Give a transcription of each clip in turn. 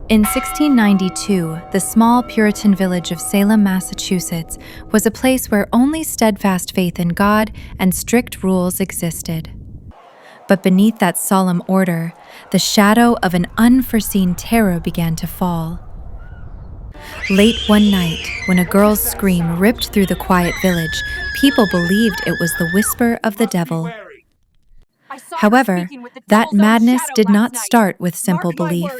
In 1692, the small Puritan village of Salem, Massachusetts, was a place where only steadfast faith in God and strict rules existed. But beneath that solemn order, the shadow of an unforeseen terror began to fall. Late one night, when a girl's scream ripped through the quiet village, people believed it was the whisper of the devil. However, that madness did not start with simple belief.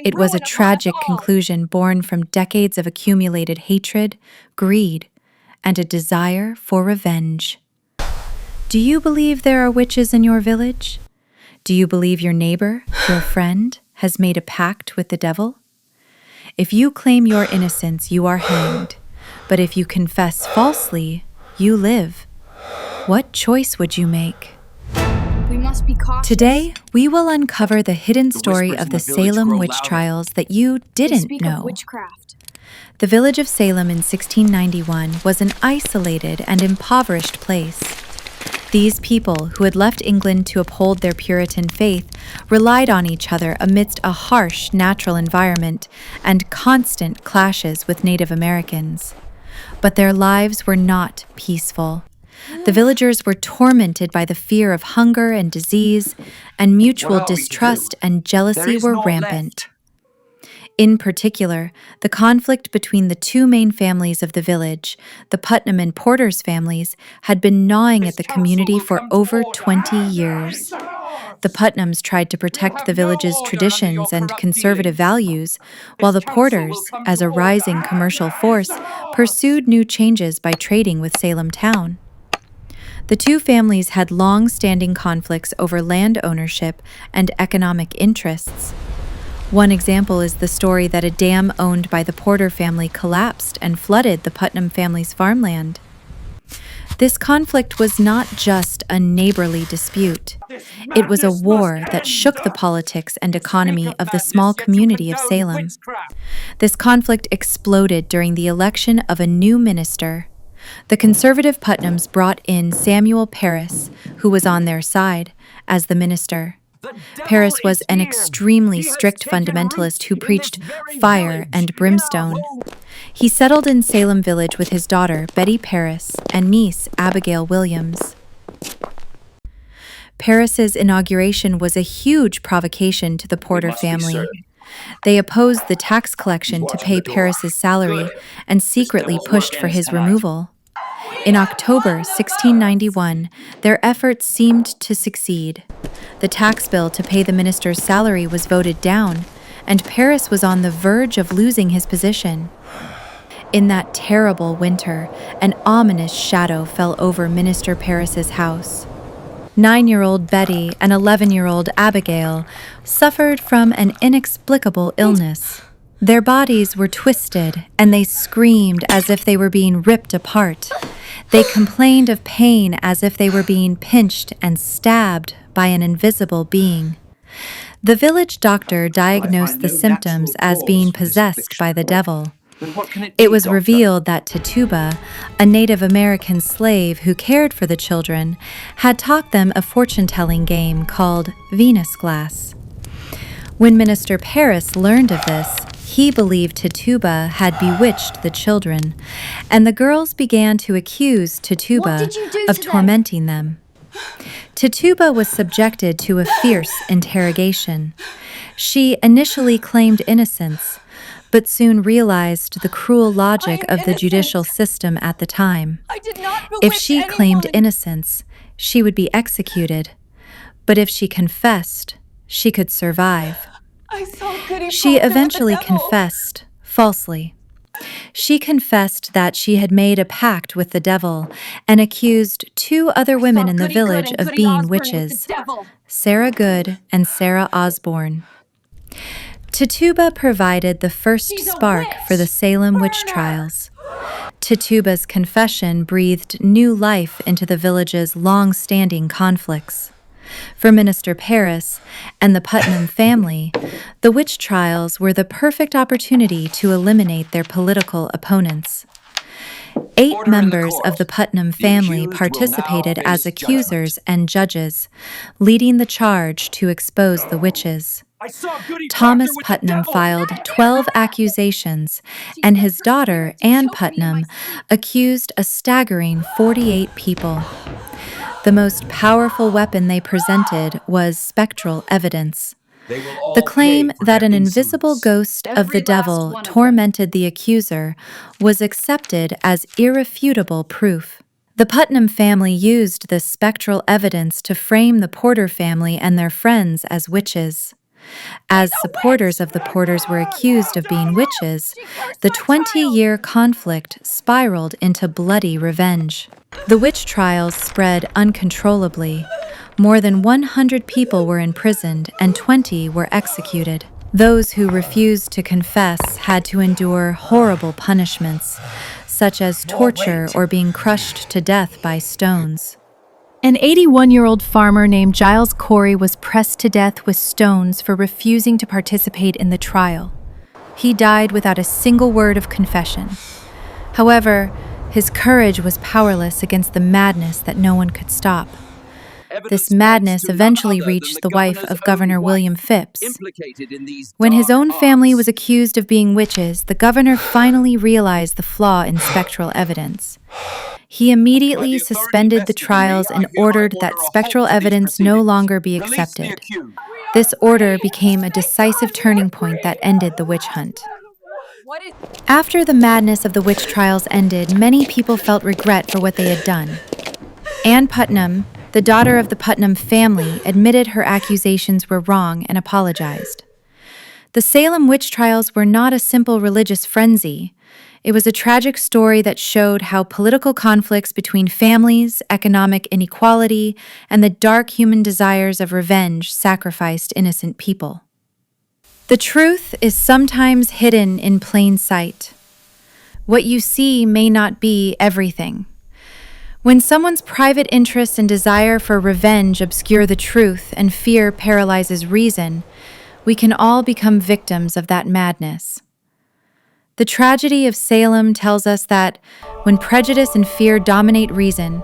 It was a tragic conclusion born from decades of accumulated hatred, greed, and a desire for revenge. Do you believe there are witches in your village? Do you believe your neighbor, your friend, has made a pact with the devil? If you claim your innocence, you are hanged. But if you confess falsely, you live. What choice would you make? We must be cautious. Today, we will uncover the hidden story of the Salem witch trials that you didn't know. Witchcraft. The village of Salem in 1691 was an isolated and impoverished place. These people, who had left England to uphold their Puritan faith, relied on each other amidst a harsh natural environment and constant clashes with Native Americans. But their lives were not peaceful. The villagers were tormented by the fear of hunger and disease, and mutual distrust and jealousy were rampant. In particular, the conflict between the two main families of the village, the Putnam and Porter's families, had been gnawing at the community for over 20 years. The Putnams tried to protect the village's traditions and conservative values, while the Porters, as a rising commercial force, pursued new changes by trading with Salem town. The two families had long-standing conflicts over land ownership and economic interests. One example is the story that a dam owned by the Porter family collapsed and flooded the Putnam family's farmland. This conflict was not just a neighborly dispute. It was a war that shook the politics and economy of the small community of Salem. This conflict exploded during the election of a new minister. The conservative Putnams brought in Samuel Parris, who was on their side, as the minister. Parris was an extremely strict fundamentalist who preached fire and brimstone. He settled in Salem Village with his daughter, Betty Parris, and niece, Abigail Williams. Parris's inauguration was a huge provocation to the Porter family. They opposed the tax collection to pay Parris's salary and secretly pushed for his removal. In October 1691, their efforts seemed to succeed. The tax bill to pay the minister's salary was voted down, and Parris was on the verge of losing his position. In that terrible winter, an ominous shadow fell over Minister Parris's house. 9-year-old Betty and 11-year-old Abigail suffered from an inexplicable illness. Their bodies were twisted, and they screamed as if they were being ripped apart. They complained of pain as if they were being pinched and stabbed by an invisible being. The village doctor diagnosed the symptoms as being possessed by the devil. It was revealed that Tituba, a Native American slave who cared for the children, had taught them a fortune-telling game called Venus Glass. When Minister Parris learned of this, he believed Tituba had bewitched the children, and the girls began to accuse Tituba of tormenting them. Tituba was subjected to a fierce interrogation. She initially claimed innocence, but soon realized the cruel logic of the judicial system at the time. If she claimed innocence, she would be executed, but if she confessed, she could survive. She eventually confessed, falsely. She confessed that she had made a pact with the devil and accused two other women in the village of being witches, Sarah Good and Sarah Osborne. Tituba provided the first spark for the Salem witch trials. Tituba's confession breathed new life into the village's long-standing conflicts. For Minister Parris and the Putnam family, the witch trials were the perfect opportunity to eliminate their political opponents. 8 members of the Putnam family participated as accusers and judges, leading the charge to expose the witches. Thomas Putnam filed 12 accusations, and his daughter, Ann Putnam, accused a staggering 48 people. The most powerful weapon they presented was spectral evidence. The claim that an invisible ghost of the devil tormented the accuser was accepted as irrefutable proof. The Putnam family used this spectral evidence to frame the Porter family and their friends as witches. As supporters of the Porters were accused of being witches, the 20-year conflict spiraled into bloody revenge. The witch trials spread uncontrollably. More than 100 people were imprisoned and 20 were executed. Those who refused to confess had to endure horrible punishments, such as torture or being crushed to death by stones. An 81-year-old farmer named Giles Corey was pressed to death with stones for refusing to participate in the trial. He died without a single word of confession. However, his courage was powerless against the madness that no one could stop. This madness eventually reached the wife of Governor William Phipps. When his own family was accused of being witches, the governor finally realized the flaw in spectral evidence. He immediately suspended the trials and ordered that spectral evidence no longer be accepted. This order became a decisive turning point that ended the witch hunt. After the madness of the witch trials ended, many people felt regret for what they had done. Ann Putnam, the daughter of the Putnam family, admitted her accusations were wrong and apologized. The Salem witch trials were not a simple religious frenzy. It was a tragic story that showed how political conflicts between families, economic inequality, and the dark human desires of revenge sacrificed innocent people. The truth is sometimes hidden in plain sight. What you see may not be everything. When someone's private interests and desire for revenge obscure the truth and fear paralyzes reason, we can all become victims of that madness. The tragedy of Salem tells us that when prejudice and fear dominate reason,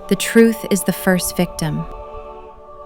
the truth is the first victim.